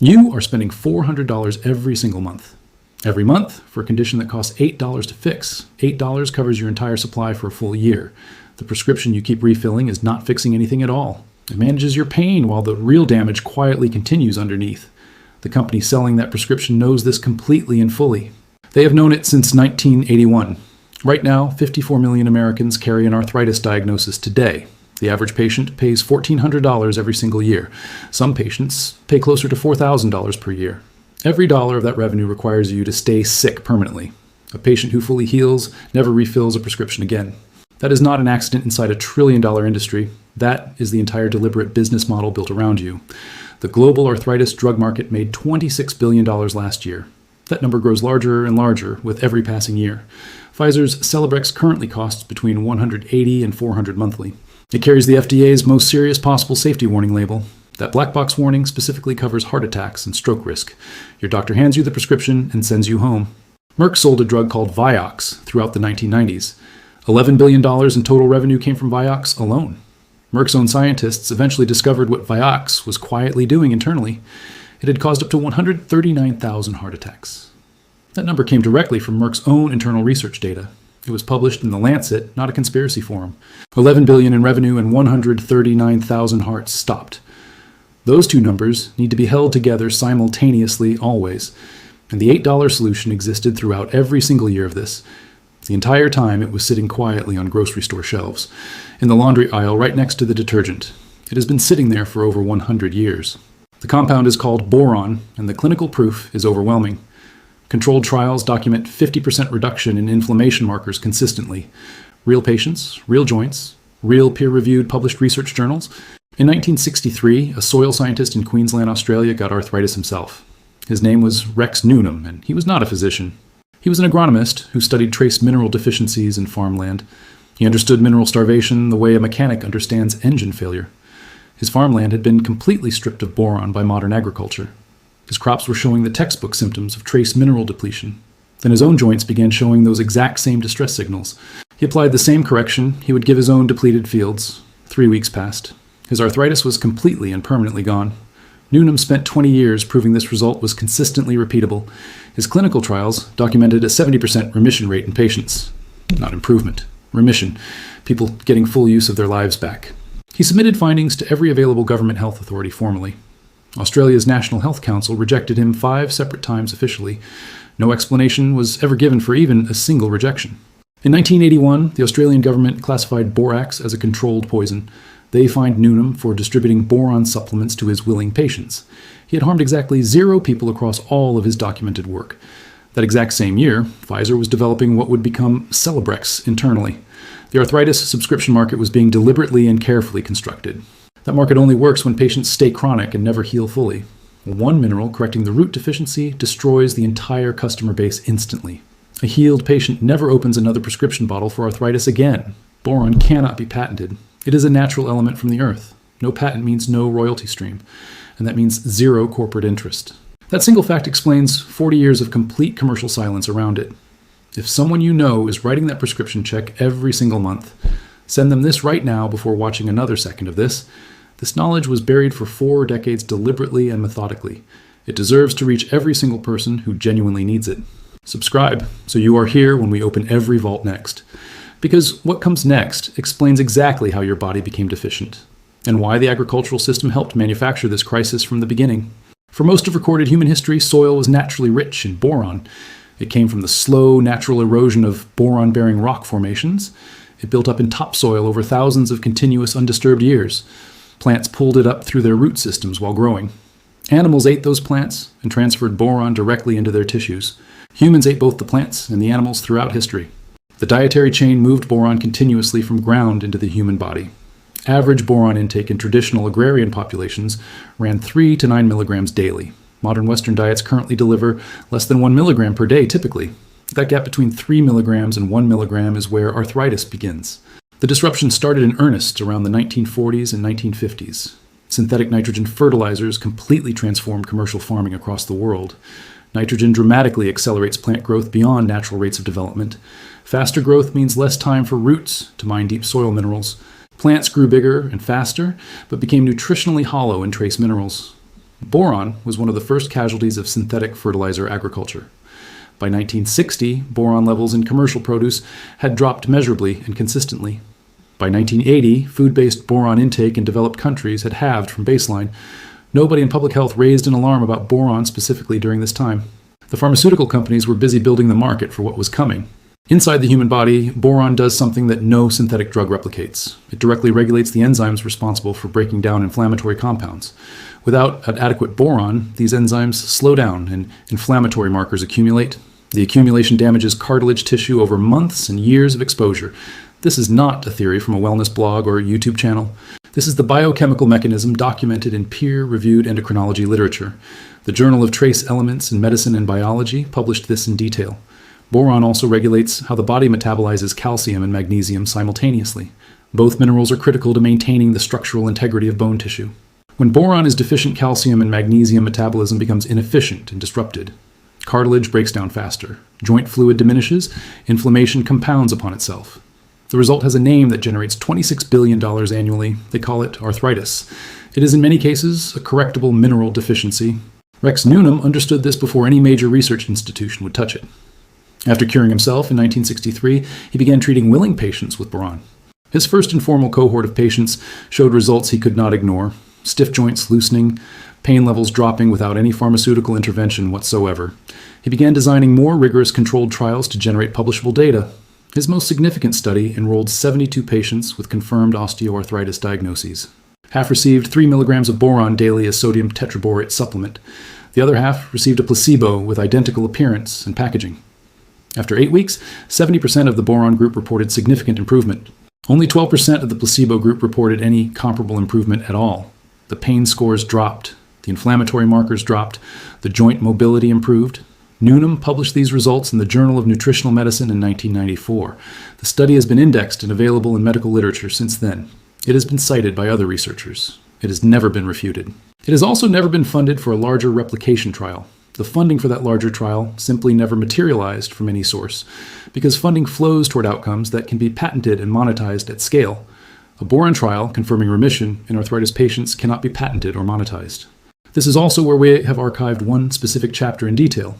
You are spending $400 every single month. Every month for a condition that costs $8 to fix. $8 covers your entire supply for a full year. The prescription you keep refilling is not fixing anything at all. It manages your pain while the real damage quietly continues underneath. The company selling that prescription knows this completely and fully. They have known it since 1981. Right now, 54 million Americans carry an arthritis diagnosis today. The average patient pays $1,400 every single year. Some patients pay closer to $4,000 per year. Every dollar of that revenue requires you to stay sick permanently. A patient who fully heals never refills a prescription again. That is not an accident inside a trillion-dollar industry. That is the entire deliberate business model built around you. The global arthritis drug market made $26 billion last year. That number grows larger and larger with every passing year. Pfizer's Celebrex currently costs between $180 and $400 monthly. It carries the FDA's most serious possible safety warning label. That black box warning specifically covers heart attacks and stroke risk. Your doctor hands you the prescription and sends you home. Merck sold a drug called Vioxx throughout the 1990s. $11 billion in total revenue came from Vioxx alone. Merck's own scientists eventually discovered what Vioxx was quietly doing internally. It had caused up to 139,000 heart attacks. That number came directly from Merck's own internal research data. It was published in The Lancet, not a conspiracy forum. $11 billion in revenue and 139,000 hearts stopped. Those two numbers need to be held together simultaneously always. And the $8 solution existed throughout every single year of this. The entire time it was sitting quietly on grocery store shelves, in the laundry aisle right next to the detergent. It has been sitting there for over 100 years. The compound is called boron, and the clinical proof is overwhelming. Controlled trials document 50% reduction in inflammation markers consistently. Real patients, real joints, real peer-reviewed published research journals. In 1963, a soil scientist in Queensland, Australia got arthritis himself. His name was Rex Newnham, and he was not a physician. He was an agronomist who studied trace mineral deficiencies in farmland. He understood mineral starvation the way a mechanic understands engine failure. His farmland had been completely stripped of boron by modern agriculture. His crops were showing the textbook symptoms of trace mineral depletion. Then his own joints began showing those exact same distress signals. He applied the same correction he would give his own depleted fields. 3 weeks passed. His arthritis was completely and permanently gone. Newnham spent 20 years proving this result was consistently repeatable. His clinical trials documented a 70% remission rate in patients. Not improvement. Remission. People getting full use of their lives back. He submitted findings to every available government health authority formally. Australia's National Health Council rejected him 5 separate times officially. No explanation was ever given for even a single rejection. In 1981, the Australian government classified borax as a controlled poison. They fined Newnham for distributing boron supplements to his willing patients. He had harmed exactly 0 people across all of his documented work. That exact same year, Pfizer was developing what would become Celebrex internally. The arthritis subscription market was being deliberately and carefully constructed. That market only works when patients stay chronic and never heal fully. One mineral correcting the root deficiency destroys the entire customer base instantly. A healed patient never opens another prescription bottle for arthritis again. Boron cannot be patented. It is a natural element from the earth. No patent means no royalty stream, and that means 0 corporate interest. That single fact explains 40 years of complete commercial silence around it. If someone you know is writing that prescription check every single month, send them this right now before watching another second of this. This knowledge was buried for 4 decades deliberately and methodically. It deserves to reach every single person who genuinely needs it. Subscribe so you are here when we open every vault next. Because what comes next explains exactly how your body became deficient, and why the agricultural system helped manufacture this crisis from the beginning. For most of recorded human history, soil was naturally rich in boron. It came from the slow, natural erosion of boron-bearing rock formations. It built up in topsoil over thousands of continuous, undisturbed years. Plants pulled it up through their root systems while growing. Animals ate those plants and transferred boron directly into their tissues. Humans ate both the plants and the animals throughout history. The dietary chain moved boron continuously from ground into the human body. Average boron intake in traditional agrarian populations ran 3 to 9 milligrams daily. Modern Western diets currently deliver less than 1 milligram per day typically. That gap between 3 milligrams and 1 milligram is where arthritis begins. The disruption started in earnest around the 1940s and 1950s. Synthetic nitrogen fertilizers completely transformed commercial farming across the world. Nitrogen dramatically accelerates plant growth beyond natural rates of development. Faster growth means less time for roots to mine deep soil minerals. Plants grew bigger and faster, but became nutritionally hollow in trace minerals. Boron was one of the first casualties of synthetic fertilizer agriculture. By 1960, boron levels in commercial produce had dropped measurably and consistently. By 1980, food-based boron intake in developed countries had halved from baseline. Nobody in public health raised an alarm about boron specifically during this time. The pharmaceutical companies were busy building the market for what was coming. Inside the human body, boron does something that no synthetic drug replicates. It directly regulates the enzymes responsible for breaking down inflammatory compounds. Without adequate boron, these enzymes slow down and inflammatory markers accumulate. The accumulation damages cartilage tissue over months and years of exposure. This is not a theory from a wellness blog or YouTube channel. This is the biochemical mechanism documented in peer-reviewed endocrinology literature. The Journal of Trace Elements in Medicine and Biology published this in detail. Boron also regulates how the body metabolizes calcium and magnesium simultaneously. Both minerals are critical to maintaining the structural integrity of bone tissue. When boron is deficient, calcium and magnesium metabolism becomes inefficient and disrupted. Cartilage breaks down faster. Joint fluid diminishes. Inflammation compounds upon itself. The result has a name that generates $26 billion annually. They call it arthritis. It is in many cases a correctable mineral deficiency. Rex Newnham understood this before any major research institution would touch it. After curing himself in 1963, he began treating willing patients with boron. His first informal cohort of patients showed results he could not ignore: stiff joints loosening, pain levels dropping without any pharmaceutical intervention whatsoever. He began designing more rigorous controlled trials to generate publishable data. His most significant study enrolled 72 patients with confirmed osteoarthritis diagnoses. Half received 3 milligrams of boron daily as sodium tetraborate supplement. The other half received a placebo with identical appearance and packaging. After 8 weeks, 70% of the boron group reported significant improvement. Only 12% of the placebo group reported any comparable improvement at all. The pain scores dropped, the inflammatory markers dropped, the joint mobility improved. Newnham published these results in the Journal of Nutritional Medicine in 1994. The study has been indexed and available in medical literature since then. It has been cited by other researchers. It has never been refuted. It has also never been funded for a larger replication trial. The funding for that larger trial simply never materialized from any source, because funding flows toward outcomes that can be patented and monetized at scale. A boron trial confirming remission in arthritis patients cannot be patented or monetized. This is also where we have archived one specific chapter in detail.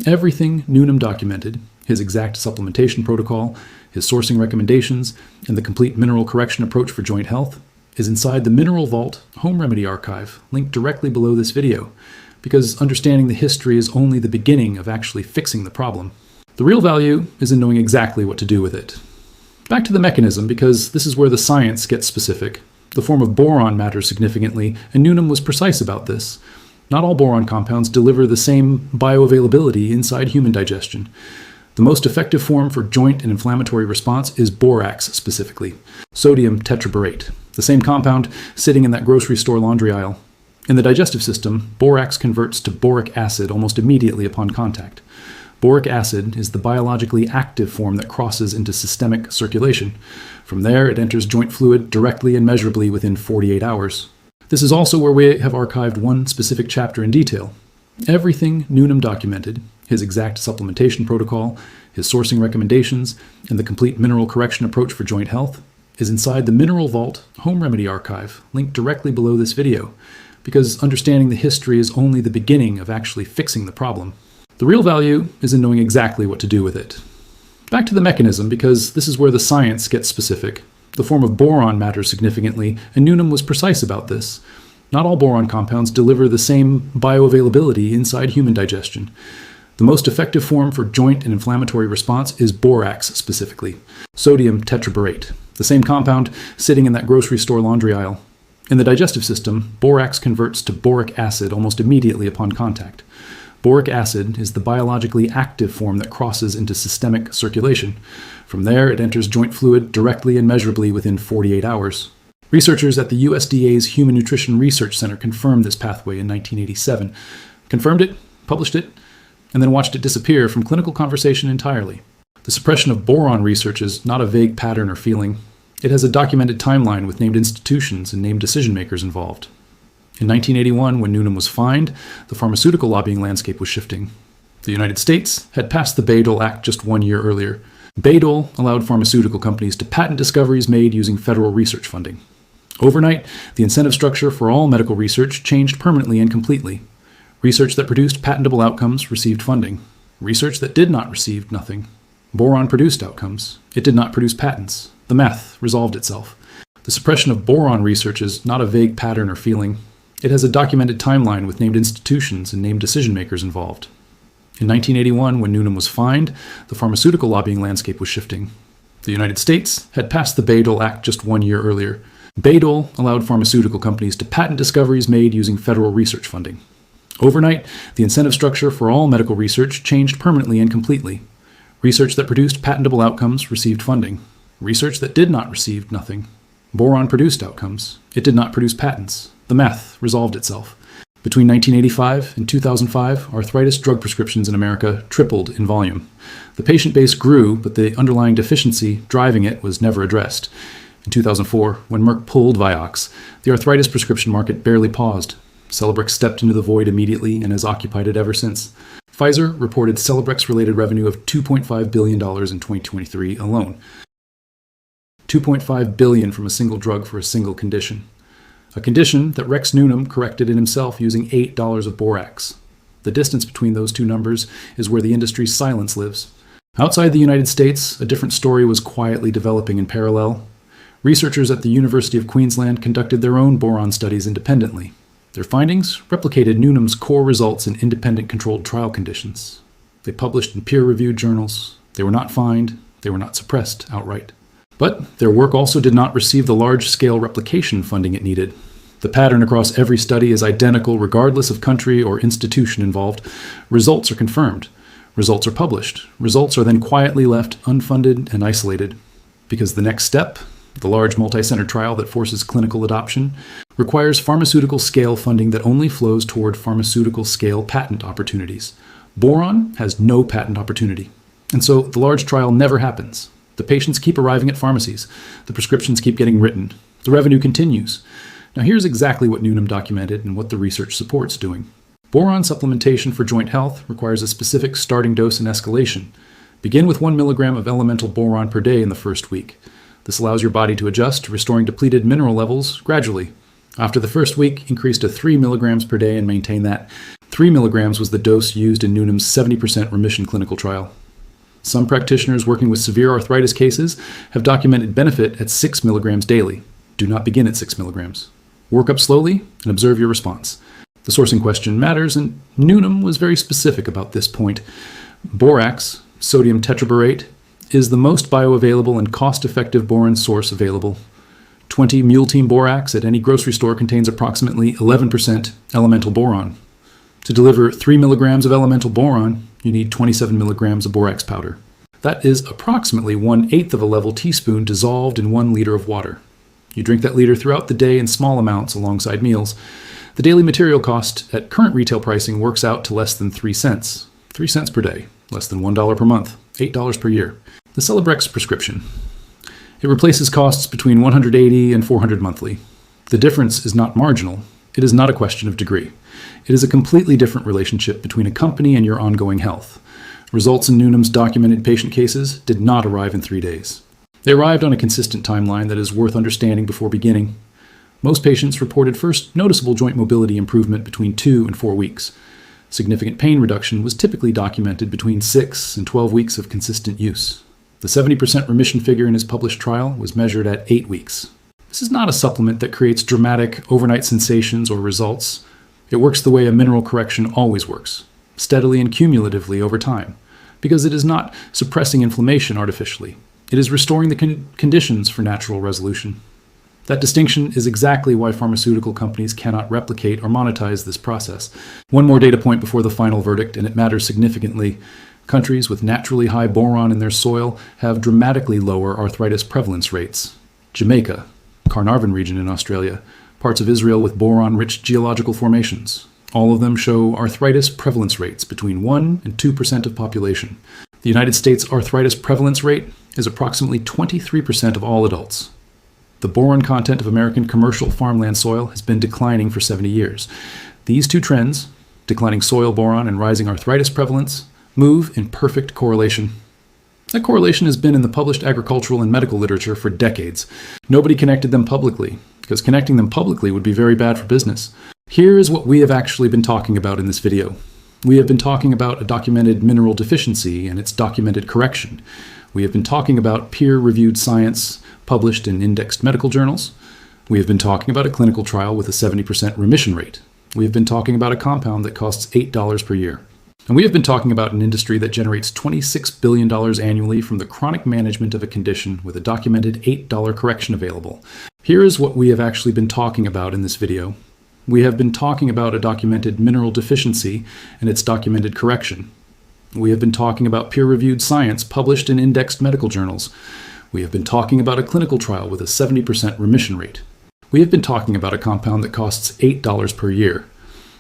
Everything Newnham documented, his exact supplementation protocol, his sourcing recommendations, and the complete mineral correction approach for joint health, is inside the Mineral Vault Home Remedy Archive, linked directly below this video, because understanding the history is only the beginning of actually fixing the problem. The real value is in knowing exactly what to do with it. Back to the mechanism, because this is where the science gets specific. The form of boron matters significantly, and Newnham was precise about this. Not all boron compounds deliver the same bioavailability inside human digestion. The most effective form for joint and inflammatory response is borax specifically, sodium tetraborate, the same compound sitting in that grocery store laundry aisle. In the digestive system, borax converts to boric acid almost immediately upon contact. Boric acid is the biologically active form that crosses into systemic circulation. From there, it enters joint fluid directly and measurably within 48 hours. This is also where we have archived one specific chapter in detail. Everything Newnham documented, his exact supplementation protocol, his sourcing recommendations, and the complete mineral correction approach for joint health, is inside the Mineral Vault Home Remedy Archive, linked directly below this video, because understanding the history is only the beginning of actually fixing the problem. The real value is in knowing exactly what to do with it. Back to the mechanism, because this is where the science gets specific. The form of boron matters significantly, and Newnham was precise about this. Not all boron compounds deliver the same bioavailability inside human digestion. The most effective form for joint and inflammatory response is borax specifically, sodium tetraborate, the same compound sitting in that grocery store laundry aisle. In the digestive system, borax converts to boric acid almost immediately upon contact. Boric acid is the biologically active form that crosses into systemic circulation. From there, it enters joint fluid directly and measurably within 48 hours. Researchers at the USDA's Human Nutrition Research Center confirmed this pathway in 1987. Confirmed it, published it, and then watched it disappear from clinical conversation entirely. The suppression of boron research is not a vague pattern or feeling. It has a documented timeline with named institutions and named decision-makers involved. In 1981, when Newnham was fined, the pharmaceutical lobbying landscape was shifting. The United States had passed the Bayh-Dole Act just 1 year earlier. Bayh-Dole allowed pharmaceutical companies to patent discoveries made using federal research funding. Overnight, the incentive structure for all medical research changed permanently and completely. Research that produced patentable outcomes received funding. Research that did not receive nothing. Boron produced outcomes. It did not produce patents. The math resolved itself. The suppression of boron research is not a vague pattern or feeling. It has a documented timeline with named institutions and named decision-makers involved. In 1981, when Newnham was fined, the pharmaceutical lobbying landscape was shifting. The United States had passed the Bayh-Dole Act just 1 year earlier. Bayh-Dole allowed pharmaceutical companies to patent discoveries made using federal research funding. Overnight, the incentive structure for all medical research changed permanently and completely. Research that produced patentable outcomes received funding. Research that did not receive nothing. Boron produced outcomes. It did not produce patents. The math resolved itself. Between 1985 and 2005, arthritis drug prescriptions in America tripled in volume. The patient base grew, but the underlying deficiency driving it was never addressed. In 2004, when Merck pulled Vioxx, the arthritis prescription market barely paused. Celebrex stepped into the void immediately and has occupied it ever since. Pfizer reported Celebrex-related revenue of $2.5 billion in 2023 alone. $2.5 billion from a single drug for a single condition. A condition that Rex Newnham corrected in himself using $8 of borax. The distance between those two numbers is where the industry's silence lives. Outside the United States, a different story was quietly developing in parallel. Researchers at the University of Queensland conducted their own boron studies independently. Their findings replicated Newnham's core results in independent controlled trial conditions. They published in peer-reviewed journals. They were not fined. They were not suppressed outright. But their work also did not receive the large-scale replication funding it needed. The pattern across every study is identical regardless of country or institution involved. Results are confirmed. Results are published. Results are then quietly left unfunded and isolated. Because the next step, the large multi-center trial that forces clinical adoption, requires pharmaceutical scale funding that only flows toward pharmaceutical scale patent opportunities. Boron has no patent opportunity. And so the large trial never happens. The patients keep arriving at pharmacies. The prescriptions keep getting written. The revenue continues. Now here's exactly what Newnham documented and what the research supports doing. Boron supplementation for joint health requires a specific starting dose and escalation. Begin with 1 milligram of elemental boron per day in the first week. This allows your body to adjust to restoring depleted mineral levels gradually. After the first week, increase to 3 milligrams per day and maintain that. 3 milligrams was the dose used in Newnham's 70% remission clinical trial. Some practitioners working with severe arthritis cases have documented benefit at 6 milligrams daily. Do not begin at 6 milligrams. Work up slowly and observe your response. The sourcing question matters, and Newnham was very specific about this point. Borax, sodium tetraborate, is the most bioavailable and cost-effective boron source available. 20 Mule Team borax at any grocery store contains approximately 11% elemental boron. To deliver 3 milligrams of elemental boron, you need 27 milligrams of borax powder. That is approximately 1/8 of a level teaspoon dissolved in 1 liter of water. You drink that liter throughout the day in small amounts alongside meals. The daily material cost at current retail pricing works out to less than 3 cents. 3 cents per day, less than $1 per month, $8 per year. The Celebrex prescription. It replaces costs between $180 and $400 monthly. The difference is not marginal. It is not a question of degree. It is a completely different relationship between a company and your ongoing health. Results in Newnham's documented patient cases did not arrive in 3 days. They arrived on a consistent timeline that is worth understanding before beginning. Most patients reported first noticeable joint mobility improvement between 2 and 4 weeks. Significant pain reduction was typically documented between 6 and 12 weeks of consistent use. The 70% remission figure in his published trial was measured at 8 weeks. This is not a supplement that creates dramatic overnight sensations or results. It works the way a mineral correction always works, steadily and cumulatively over time, because it is not suppressing inflammation artificially. It is restoring the conditions for natural resolution. That distinction is exactly why pharmaceutical companies cannot replicate or monetize this process. One more data point before the final verdict, and it matters significantly. Countries with naturally high boron in their soil have dramatically lower arthritis prevalence rates. Jamaica, Carnarvon region in Australia, parts of Israel with boron-rich geological formations. All of them show arthritis prevalence rates between 1 and 2% of population. The United States arthritis prevalence rate is approximately 23% of all adults. The boron content of American commercial farmland soil has been declining for 70 years. These two trends, declining soil boron and rising arthritis prevalence, move in perfect correlation. That correlation has been in the published agricultural and medical literature for decades. Nobody connected them publicly. because connecting them publicly would be very bad for business. Here is what we have actually been talking about in this video. We have been talking about a documented mineral deficiency and its documented correction. We have been talking about peer-reviewed science published in indexed medical journals. We have been talking about a clinical trial with a 70% remission rate. We have been talking about a compound that costs $8 per year. And we have been talking about an industry that generates $26 billion annually from the chronic management of a condition with a documented $8 correction available. Here is what we have actually been talking about in this video. We have been talking about a documented mineral deficiency and its documented correction. We have been talking about peer-reviewed science published in indexed medical journals. We have been talking about a clinical trial with a 70% remission rate. We have been talking about a compound that costs $8 per year.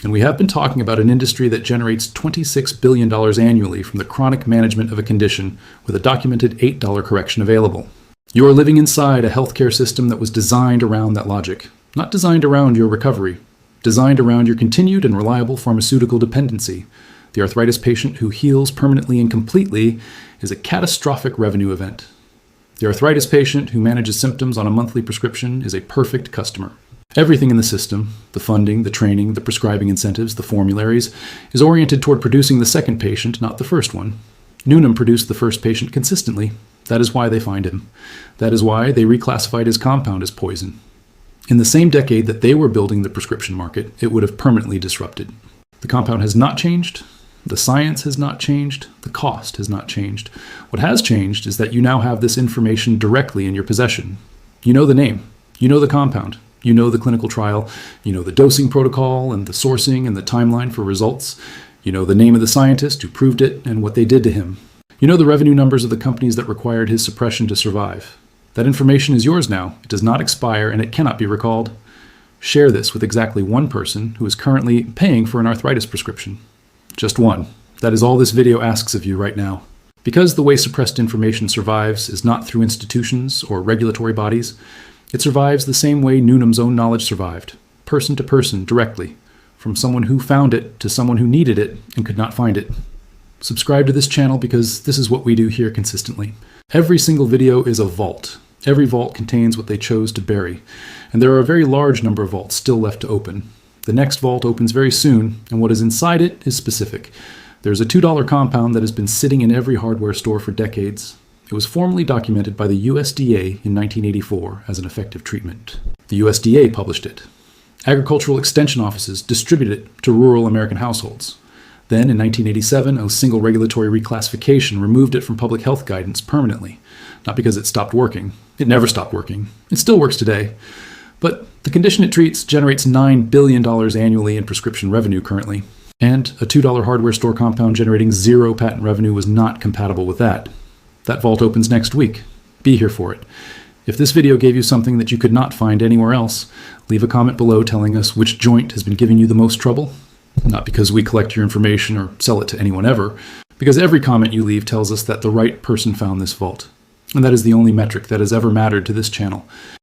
And we have been talking about an industry that generates $26 billion annually from the chronic management of a condition with a documented $8 correction available. You are living inside a healthcare system that was designed around that logic, not designed around your recovery, designed around your continued and reliable pharmaceutical dependency. The arthritis patient who heals permanently and completely is a catastrophic revenue event. The arthritis patient who manages symptoms on a monthly prescription is a perfect customer. Everything in the system, the funding, the training, the prescribing incentives, the formularies, is oriented toward producing the second patient, not the first one. Newnham produced the first patient consistently. That is why they fined him. That is why they reclassified his compound as poison. In the same decade that they were building the prescription market, it would have permanently disrupted. The compound has not changed. The science has not changed. The cost has not changed. What has changed is that you now have this information directly in your possession. You know the name. You know the compound. You know the clinical trial. You know the dosing protocol and the sourcing and the timeline for results. You know the name of the scientist who proved it and what they did to him. You know the revenue numbers of the companies that required his suppression to survive. That information is yours now. It does not expire and it cannot be recalled. Share this with exactly one person who is currently paying for an arthritis prescription. Just one. That is all this video asks of you right now. Because the way suppressed information survives is not through institutions or regulatory bodies, it survives the same way Newnham's own knowledge survived, person to person, directly, from someone who found it to someone who needed it and could not find it. Subscribe to this channel because this is what we do here consistently. Every single video is a vault. Every vault contains what they chose to bury, and there are a very large number of vaults still left to open. The next vault opens very soon, and what is inside it is specific. There's a $2 compound that has been sitting in every hardware store for decades. It was formally documented by the USDA in 1984 as an effective treatment. The USDA published it. Agricultural extension offices distributed it to rural American households. Then, in 1987, a single regulatory reclassification removed it from public health guidance permanently. Not because it stopped working. It never stopped working. It still works today. But the condition it treats generates $9 billion annually in prescription revenue currently. And a $2 hardware store compound generating zero patent revenue was not compatible with that. That vault opens next week. Be here for it. If this video gave you something that you could not find anywhere else, leave a comment below telling us which joint has been giving you the most trouble. Not because we collect your information or sell it to anyone ever, because every comment you leave tells us that the right person found this vault. And that is the only metric that has ever mattered to this channel.